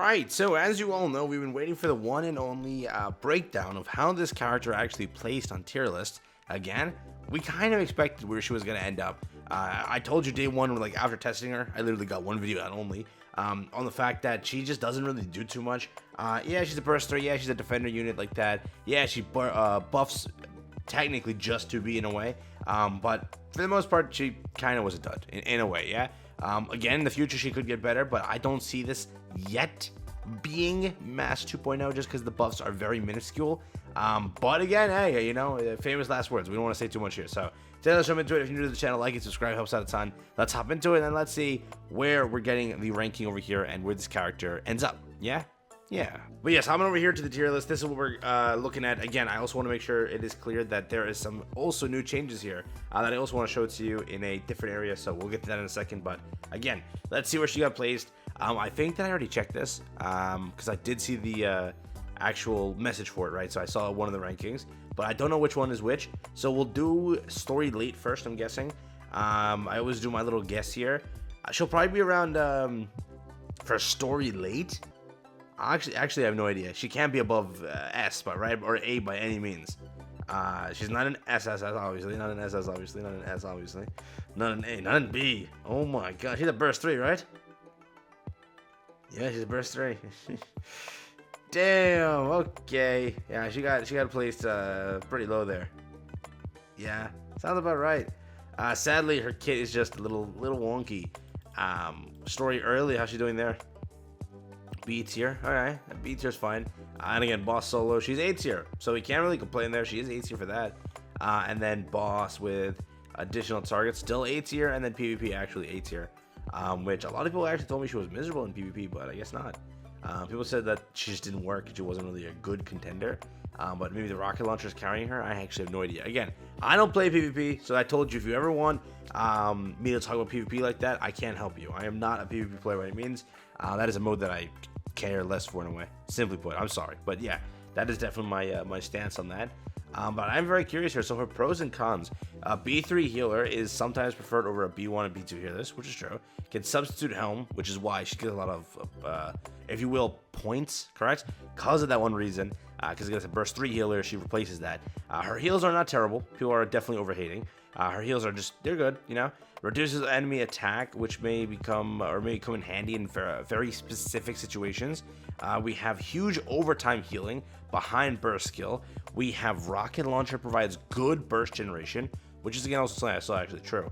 Alright, so as you all know, we've been waiting for the one and only breakdown of how this character actually placed on tier list. Again, we kind of expected where she was going to end up. I told you day one, like after testing her, I literally got one video out only, on the fact that she just doesn't really do too much. Yeah, she's a burst 3, yeah, she's a defender unit like that. Yeah, she buffs technically just to be in a way, but for the most part, she kind of was a dud in a way, yeah. Again, in the future, she could get better, but I don't see this yet being Mass 2.0 just because the buffs are very minuscule. But again, hey, you know, famous last words. We don't want to say too much here. So let's jump into it. If you're new to the channel, like and subscribe, helps out a ton. Let's hop into it and let's see where we're getting the ranking over here and where this character ends up. Yeah? Yeah. But yes, hopping over here to the tier list. This is what we're looking at. Again, I also want to make sure it is clear that there is some also new changes here that I also want to show to you in a different area. So we'll get to that in a second. But again, let's see where she got placed. I think that I already checked this because I did see the actual message for it, right? So I saw one of the rankings, but I don't know which one is which. So we'll do story late first, I'm guessing. I always do my little guess here. She'll probably be around for story late. Actually, I have no idea. She can't be above S, but right, or A by any means. She's not an SSS, obviously. Not an SS, obviously. Not an S, obviously. Not an A, not an B. Oh my god, she's a burst 3, right? Yeah, she's a burst 3. Damn. Okay. Yeah, she got placed pretty low there. Yeah, sounds about right. Sadly, her kit is just a little wonky. Story early. How's she doing there? B tier. All right, B tier's fine. And again, boss solo. She's A tier, so we can't really complain there. She is A tier for that. And then boss with additional targets, still A tier, and then PvP actually A tier. Which a lot of people actually told me she was miserable in PvP, but I guess not. People said that she just didn't work. She wasn't really a good contender. But maybe the rocket launcher is carrying her. I actually have no idea. Again, I don't play PvP, so I told you if you ever want me to talk about PvP like that, I can't help you. I am not a PvP player by any means. That is a mode that I care less for in a way. Simply put, I'm sorry, but yeah, that is definitely my stance on that. But I'm very curious here. So her pros and cons. B3 healer is sometimes preferred over a B1 and B2 healer, which is true. Can substitute helm, which is why she gets a lot of, if you will, points, correct? Because of that one reason, because it gets a burst 3 healer, she replaces that. Her heals are not terrible. People are definitely overhating. Her heals are just, they're good, you know? Reduces enemy attack, which may come in handy in very specific situations. We have huge overtime healing behind burst skill. We have rocket launcher provides good burst generation, which is again also something I saw actually true.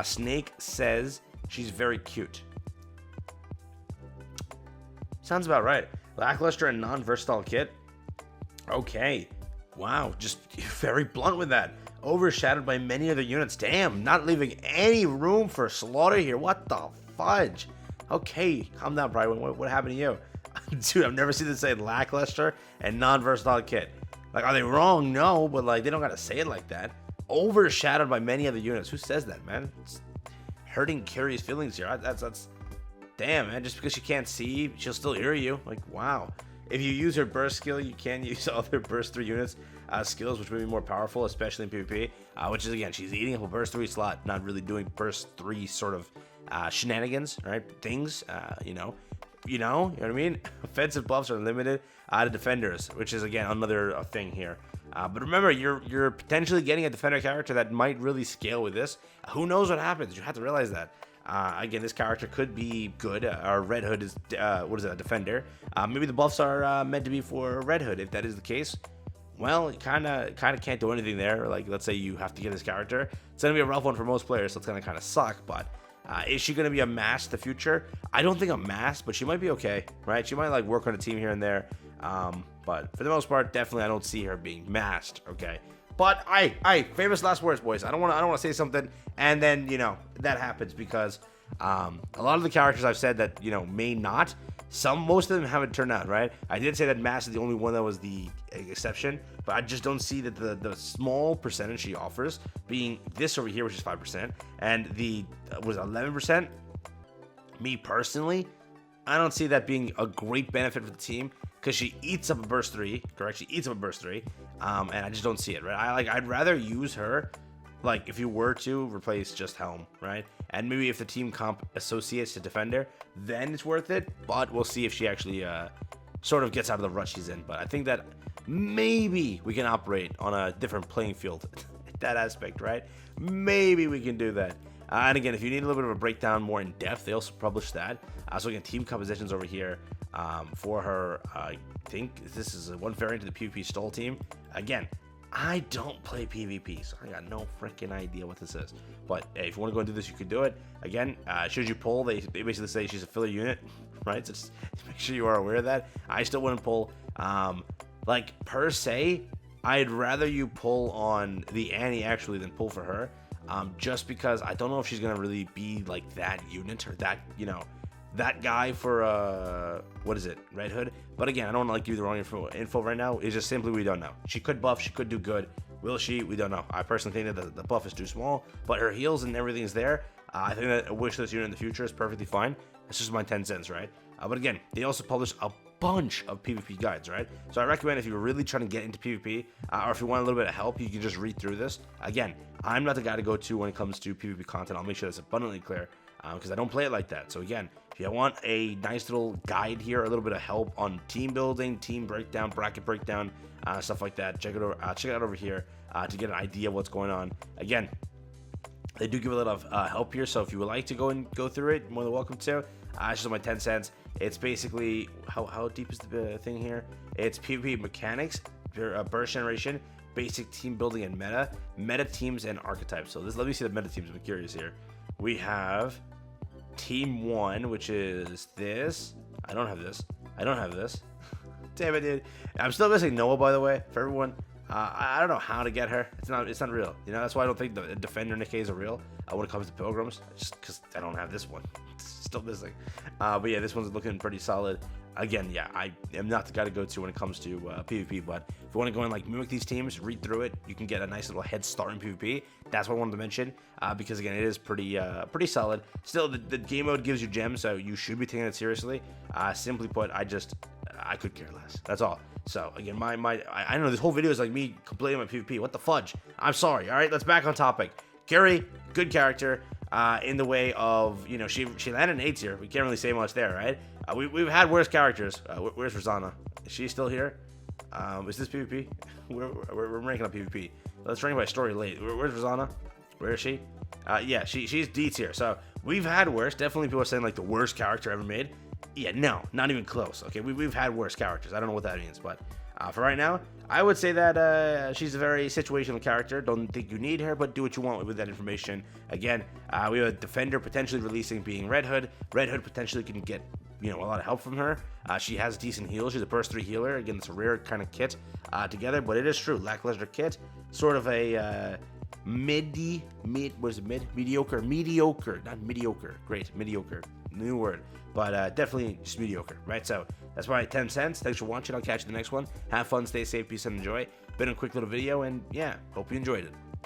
Snake says she's very cute. Sounds about right. Lackluster and non-versatile kit. Okay. Wow, just very blunt with that. Overshadowed by many other units. Damn, not leaving any room for slaughter here. What the fudge? Okay, calm down, Brian. What happened to you? Dude, I've never seen this say lackluster and non-versatile kit. Like, are they wrong? No, but like, they don't gotta say it like that. Overshadowed by many other units. Who says that, man? It's hurting Carrie's feelings here. That's damn, man. Just because she can't see, she'll still hear you. Like, wow. If you use her burst skill, you can use other burst 3 units skills, which may be more powerful, especially in PvP. Which is, again, she's eating up a burst 3 slot, not really doing burst 3 sort of shenanigans, right? Things, you know what I mean? Offensive buffs are limited to defenders, which is, again, another thing here. But remember, you're potentially getting a defender character that might really scale with this. Who knows what happens? You have to realize that. Again, this character could be good. Our Red Hood is, what is it, a defender? Maybe the buffs are meant to be for Red Hood. If that is the case, well, you kind of can't do anything there. Like, let's say you have to get this character. It's going to be a rough one for most players, so it's going to kind of suck. But is she going to be a mass in the future? I don't think a mass, but she might be okay, right? She might, like, work on a team here and there. But for the most part, definitely I don't see her being masked, okay? But famous last words, boys. I don't want to say something and then, you know, that happens because a lot of the characters I've said that, you know, may not. Most of them haven't turned out, right? I did say that Mass is the only one that was the exception, but I just don't see that the small percentage she offers being this over here, which is 5%, and the was 11%. Me personally, I don't see that being a great benefit for the team because she eats up a burst 3, correct? She eats up a burst 3, and I just don't see it, right? I'd rather use her like if you were to replace just Helm, right? And maybe if the team comp associates to Defender, then it's worth it. But we'll see if she actually sort of gets out of the rut she's in. But I think that maybe we can operate on a different playing field. That aspect, right? Maybe we can do that. And again, if you need a little bit of a breakdown more in depth, they also publish that. So again, team compositions over here for her. I think this is one variant of the PvP stall team. Again, I don't play PvP, so I got no freaking idea what this is. But hey, if you want to go and do this, you could do it. Again, should you pull, they basically say she's a filler unit, right? So just make sure you are aware of that. I still wouldn't pull. Like, per se, I'd rather you pull on the Annie actually than pull for her. Just because I don't know if she's going to really be like that unit or that, you know, that guy for, what is it, Red Hood? But again, I don't want to like give you the wrong info right now. It's just simply we don't know. She could buff, she could do good. Will she? We don't know. I personally think that the buff is too small, but her heals and everything is there. I think that a wishlist unit in the future is perfectly fine. That's just my 10 cents, right? But again, they also publish a bunch of PvP guides, right? So I recommend if you're really trying to get into PvP, or if you want a little bit of help, you can just read through this. Again, I'm not the guy to go to when it comes to PvP content. I'll make sure that's abundantly clear, because I don't play it like that. So again, if you want a nice little guide here, a little bit of help on team building, team breakdown, bracket breakdown, stuff like that, check it out over here to get an idea of what's going on. Again, they do give a lot of help here, so if you would like to go through it, you're more than welcome to. It's just my 10 cents. It's basically, how deep is the thing here? It's PvP mechanics, burst generation, basic team building and meta teams and archetypes. So let me see the meta teams. I'm curious here. We have team 1, which is this. I don't have this. Damn it, dude. I'm still missing Noah, by the way, for everyone. I don't know how to get her. It's not real. You know, that's why I don't think the Defender Nikke's are real when it comes to Pilgrims. Just because I don't have this one. It's still missing. But yeah, this one's looking pretty solid. Again, yeah, I am not the guy to go to when it comes to PvP. But if you want to go and like mimic these teams, read through it, you can get a nice little head start in PvP. That's what I wanted to mention. Because again, it is pretty solid. Still, the game mode gives you gems, so you should be taking it seriously. Simply put, I could care less. That's all. So again, I know this whole video is like me complaining about PvP. What the fudge? I'm sorry. All right, let's back on topic. QUIRY, good character. In the way of, you know, she landed an 8 tier. We can't really say much there, right? We've had worse characters. Where's Rosanna? Is she still here? Is this PvP? We're ranking up PvP. Let's rank by story late. Where's Rosanna? Where is she? Yeah, she's D tier. So we've had worse. Definitely people are saying like the worst character ever made. Yeah, no, not even close. Okay, we've had worse characters. I don't know what that means, but for right now, I would say that she's a very situational character. Don't think you need her, but do what you want with that information. Again, we have a Defender potentially releasing being Red Hood. Red Hood potentially can get, you know, a lot of help from her. She has decent heals. She's a burst 3 healer. Again, it's a rare kind of kit together, but it is true. Lackluster kit, sort of a mediocre, not mediocre. Great, mediocre. New word, but definitely just mediocre, right? So that's why 10 cents. Thanks for watching. I'll catch you in the next one. Have fun, stay safe, peace, and enjoy. Been a quick little video, and yeah, hope you enjoyed it.